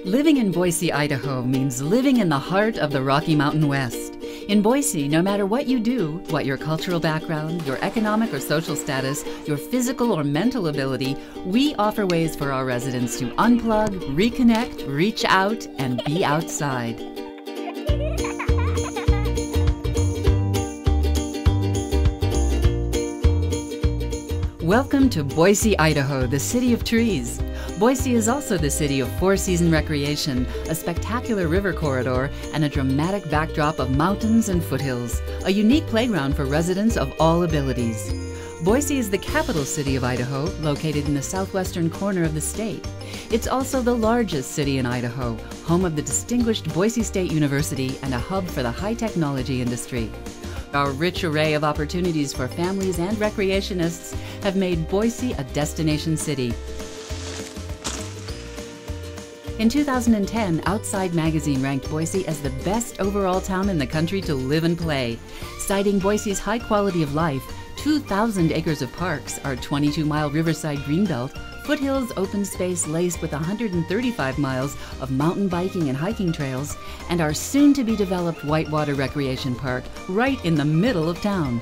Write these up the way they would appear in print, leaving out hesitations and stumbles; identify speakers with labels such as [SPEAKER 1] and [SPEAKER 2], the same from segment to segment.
[SPEAKER 1] Living in Boise, Idaho means living in the heart of the Rocky Mountain West. In Boise, no matter what you do, what your cultural background, your economic or social status, your physical or mental ability, we offer ways for our residents to unplug, reconnect, reach out, and be outside. Welcome to Boise, Idaho, the city of trees. Boise is also the city of four-season recreation, a spectacular river corridor, and a dramatic backdrop of mountains and foothills, a unique playground for residents of all abilities. Boise is the capital city of Idaho, located in the southwestern corner of the state. It's also the largest city in Idaho, home of the distinguished Boise State University and a hub for the high-technology industry. Our rich array of opportunities for families and recreationists have made Boise a destination city. In 2010, Outside Magazine ranked Boise as the best overall town in the country to live and play. Citing Boise's high quality of life, 2,000 acres of parks, our 22-mile riverside greenbelt, Foothills open space laced with 135 miles of mountain biking and hiking trails, and our soon-to-be-developed whitewater recreation park right in the middle of town.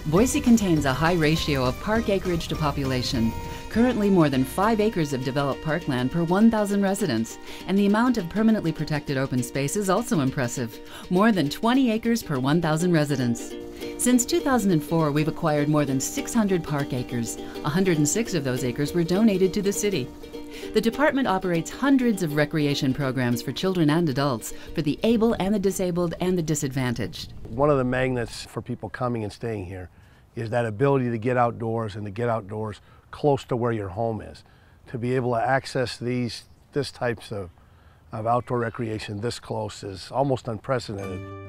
[SPEAKER 1] Boise contains a high ratio of park acreage to population. Currently more than 5 acres of developed parkland per 1,000 residents, and the amount of permanently protected open space is also impressive, more than 20 acres per 1,000 residents. Since 2004, we've acquired more than 600 park acres. 106 of those acres were donated to the city. The department operates hundreds of recreation programs for children and adults, for the able and the disabled and the disadvantaged.
[SPEAKER 2] One of the magnets for people coming and staying here is that ability to get outdoors and to get outdoors close to where your home is. To be able to access this types of outdoor recreation this close is almost unprecedented.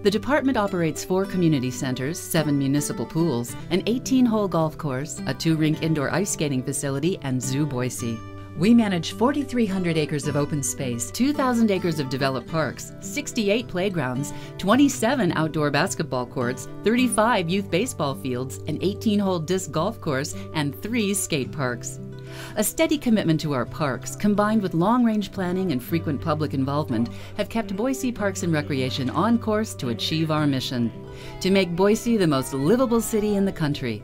[SPEAKER 1] The department operates 4 community centers, 7 municipal pools, an 18-hole golf course, a 2-rink indoor ice skating facility, and Zoo Boise. We manage 4,300 acres of open space, 2,000 acres of developed parks, 68 playgrounds, 27 outdoor basketball courts, 35 youth baseball fields, an 18-hole disc golf course, and 3 skate parks. A steady commitment to our parks, combined with long-range planning and frequent public involvement, have kept Boise Parks and Recreation on course to achieve our mission: to make Boise the most livable city in the country.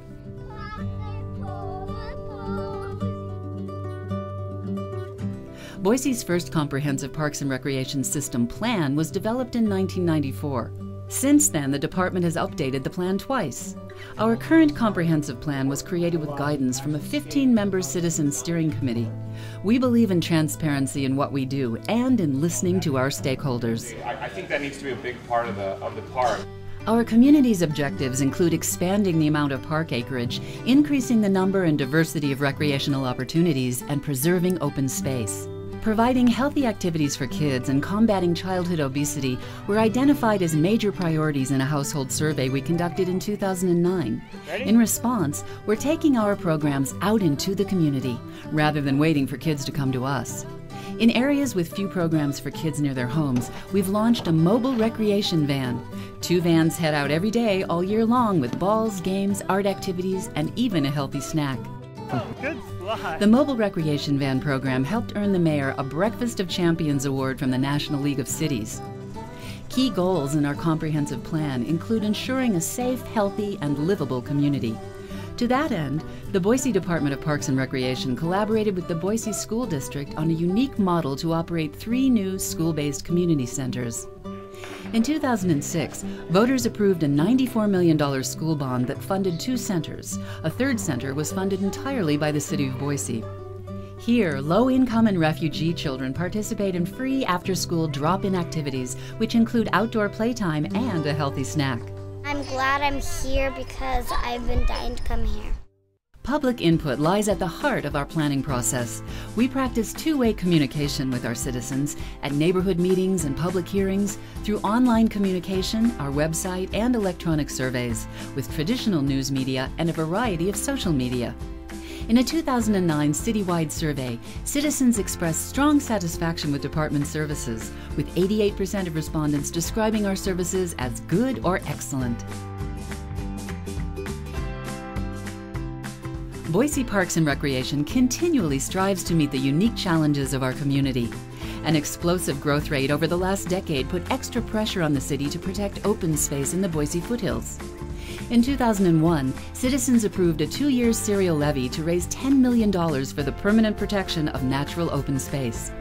[SPEAKER 1] Boise's first comprehensive Parks and Recreation System plan was developed in 1994. Since then, the department has updated the plan twice. Our current comprehensive plan was created with guidance from a 15-member citizen steering committee. We believe in transparency in what we do and in listening to our stakeholders.
[SPEAKER 3] I think that needs to be a big part of the park.
[SPEAKER 1] Our community's objectives include expanding the amount of park acreage, increasing the number and diversity of recreational opportunities, and preserving open space. Providing healthy activities for kids and combating childhood obesity were identified as major priorities in a household survey we conducted in 2009. In response, we're taking our programs out into the community, rather than waiting for kids to come to us. In areas with few programs for kids near their homes, we've launched a mobile recreation van. 2 vans head out every day all year long with balls, games, art activities, and even a healthy snack.
[SPEAKER 4] Good slide.
[SPEAKER 1] The Mobile Recreation Van program helped earn the mayor a Breakfast of Champions award from the National League of Cities. Key goals in our comprehensive plan include ensuring a safe, healthy, and livable community. To that end, the Boise Department of Parks and Recreation collaborated with the Boise School District on a unique model to operate 3 new school-based community centers. In 2006, voters approved a $94 million school bond that funded 2 centers. A 3rd center was funded entirely by the city of Boise. Here, low-income and refugee children participate in free after-school drop-in activities, which include outdoor playtime and a healthy snack.
[SPEAKER 5] I'm glad I'm here because I've been dying to come here.
[SPEAKER 1] Public input lies at the heart of our planning process. We practice 2-way communication with our citizens at neighborhood meetings and public hearings, through online communication, our website, and electronic surveys, with traditional news media and a variety of social media. In a 2009 citywide survey, citizens expressed strong satisfaction with department services, with 88% of respondents describing our services as good or excellent. Boise Parks and Recreation continually strives to meet the unique challenges of our community. An explosive growth rate over the last decade put extra pressure on the city to protect open space in the Boise foothills. In 2001, citizens approved a 2-year serial levy to raise $10 million for the permanent protection of natural open space.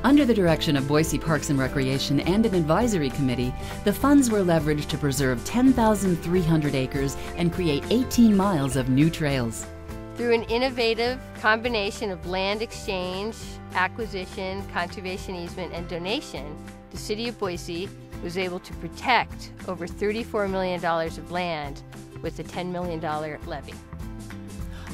[SPEAKER 1] Under the direction of Boise Parks and Recreation and an advisory committee, the funds were leveraged to preserve 10,300 acres and create 18 miles of new trails.
[SPEAKER 6] Through an innovative combination of land exchange, acquisition, conservation easement, and donation, the City of Boise was able to protect over $34 million of land with a $10 million levy.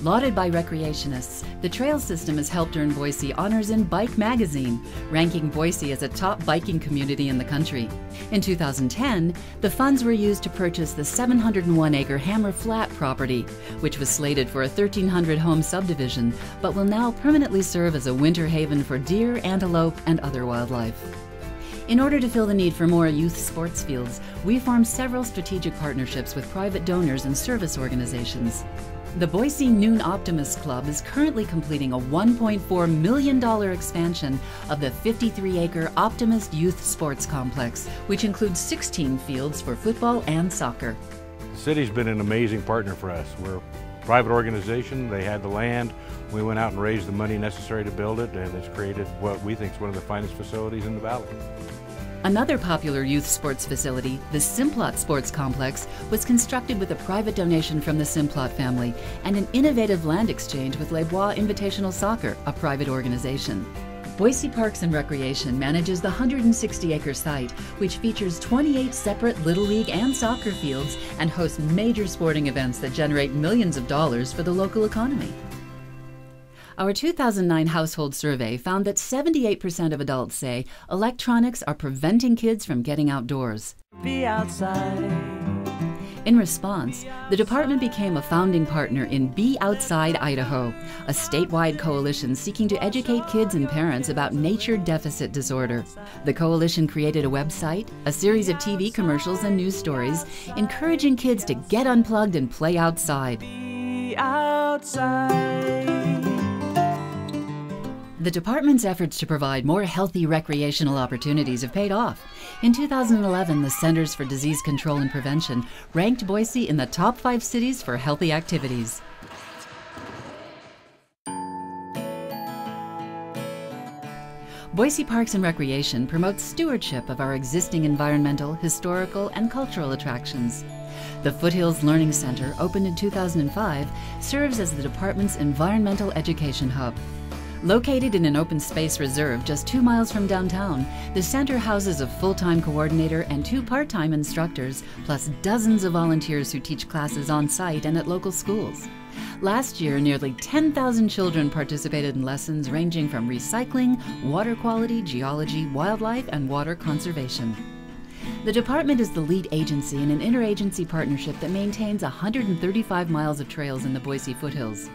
[SPEAKER 1] Lauded by recreationists, the trail system has helped earn Boise honors in Bike magazine, ranking Boise as a top biking community in the country. In 2010, the funds were used to purchase the 701-acre Hammer Flat property, which was slated for a 1,300-home subdivision, but will now permanently serve as a winter haven for deer, antelope, and other wildlife. In order to fill the need for more youth sports fields, we formed several strategic partnerships with private donors and service organizations. The Boise Noon Optimist Club is currently completing a $1.4 million expansion of the 53-acre Optimist Youth Sports Complex, which includes 16 fields for football and soccer.
[SPEAKER 7] The city's been an amazing partner for us. We're a private organization. They had the land. We went out and raised the money necessary to build it, and it's created what we think is one of the finest facilities in the valley.
[SPEAKER 1] Another popular youth sports facility, the Simplot Sports Complex, was constructed with a private donation from the Simplot family and an innovative land exchange with Les Bois Invitational Soccer, a private organization. Boise Parks and Recreation manages the 160-acre site, which features 28 separate Little League and soccer fields and hosts major sporting events that generate millions of dollars for the local economy. Our 2009 household survey found that 78% of adults say electronics are preventing kids from getting outdoors.
[SPEAKER 4] Be outside.
[SPEAKER 1] In response, the department became a founding partner in Be Outside Idaho, a statewide coalition seeking to educate kids and parents about nature deficit disorder. The coalition created a website, a series of TV commercials and news stories, encouraging kids to get unplugged and play outside.
[SPEAKER 4] Be outside.
[SPEAKER 1] The department's efforts to provide more healthy recreational opportunities have paid off. In 2011, the Centers for Disease Control and Prevention ranked Boise in the top 5 cities for healthy activities. Boise Parks and Recreation promotes stewardship of our existing environmental, historical, and cultural attractions. The Foothills Learning Center, opened in 2005, serves as the department's environmental education hub. Located in an open space reserve just 2 miles from downtown, the center houses a full-time coordinator and 2 part-time instructors, plus dozens of volunteers who teach classes on site and at local schools. Last year, nearly 10,000 children participated in lessons ranging from recycling, water quality, geology, wildlife, and water conservation. The department is the lead agency in an interagency partnership that maintains 135 miles of trails in the Boise foothills.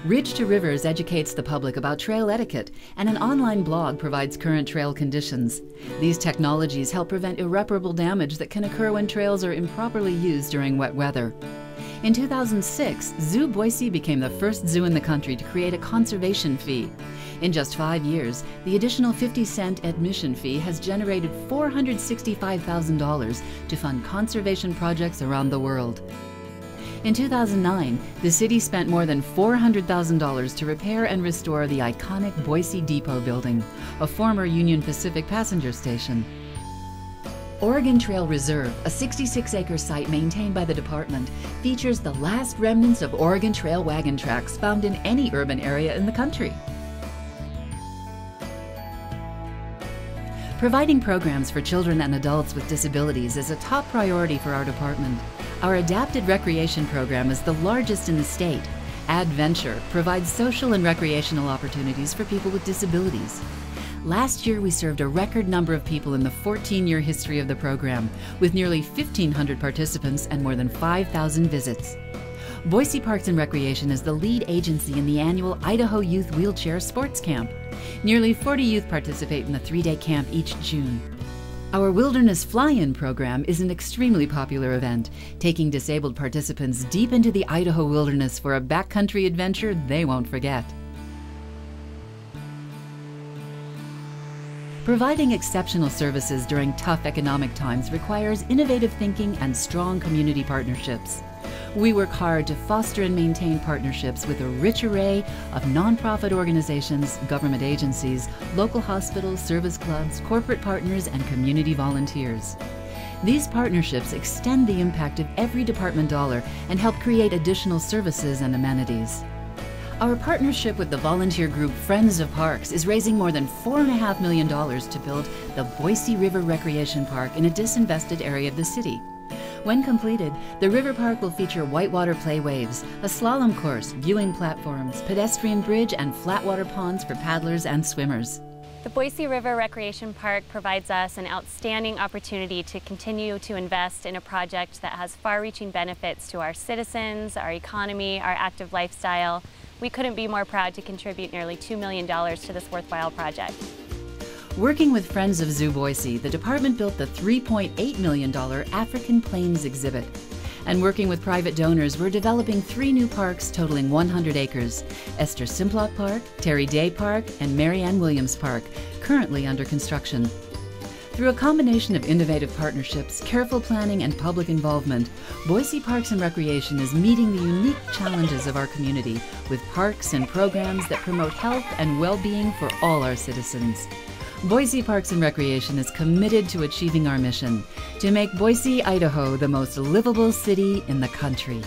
[SPEAKER 1] Ridge to Rivers educates the public about trail etiquette, and an online blog provides current trail conditions. These technologies help prevent irreparable damage that can occur when trails are improperly used during wet weather. In 2006, Zoo Boise became the first zoo in the country to create a conservation fee. In just 5 years, the additional 50-cent admission fee has generated $465,000 to fund conservation projects around the world. In 2009, the city spent more than $400,000 to repair and restore the iconic Boise Depot building, a former Union Pacific passenger station. Oregon Trail Reserve, a 66-acre site maintained by the department, features the last remnants of Oregon Trail wagon tracks found in any urban area in the country. Providing programs for children and adults with disabilities is a top priority for our department. Our adapted recreation program is the largest in the state. Adventure provides social and recreational opportunities for people with disabilities. Last year, we served a record number of people in the 14-year history of the program, with nearly 1,500 participants and more than 5,000 visits. Boise Parks and Recreation is the lead agency in the annual Idaho Youth Wheelchair Sports Camp. Nearly 40 youth participate in the 3-day camp each June. Our Wilderness Fly-In program is an extremely popular event, taking disabled participants deep into the Idaho wilderness for a backcountry adventure they won't forget. Providing exceptional services during tough economic times requires innovative thinking and strong community partnerships. We work hard to foster and maintain partnerships with a rich array of nonprofit organizations, government agencies, local hospitals, service clubs, corporate partners, and community volunteers. These partnerships extend the impact of every department dollar and help create additional services and amenities. Our partnership with the volunteer group Friends of Parks is raising more than $4.5 million to build the Boise River Recreation Park in a disinvested area of the city. When completed, the river park will feature whitewater play waves, a slalom course, viewing platforms, pedestrian bridge, and flatwater ponds for paddlers and swimmers.
[SPEAKER 8] The Boise River Recreation Park provides us an outstanding opportunity to continue to invest in a project that has far-reaching benefits to our citizens, our economy, our active lifestyle. We couldn't be more proud to contribute nearly $2 million to this worthwhile project.
[SPEAKER 1] Working with Friends of Zoo Boise, the department built the $3.8 million African Plains exhibit. And working with private donors, we're developing 3 new parks totaling 100 acres. Esther Simplot Park, Terry Day Park, and Mary Ann Williams Park, currently under construction. Through a combination of innovative partnerships, careful planning, and public involvement, Boise Parks and Recreation is meeting the unique challenges of our community with parks and programs that promote health and well-being for all our citizens. Boise Parks and Recreation is committed to achieving our mission to make Boise, Idaho the most livable city in the country.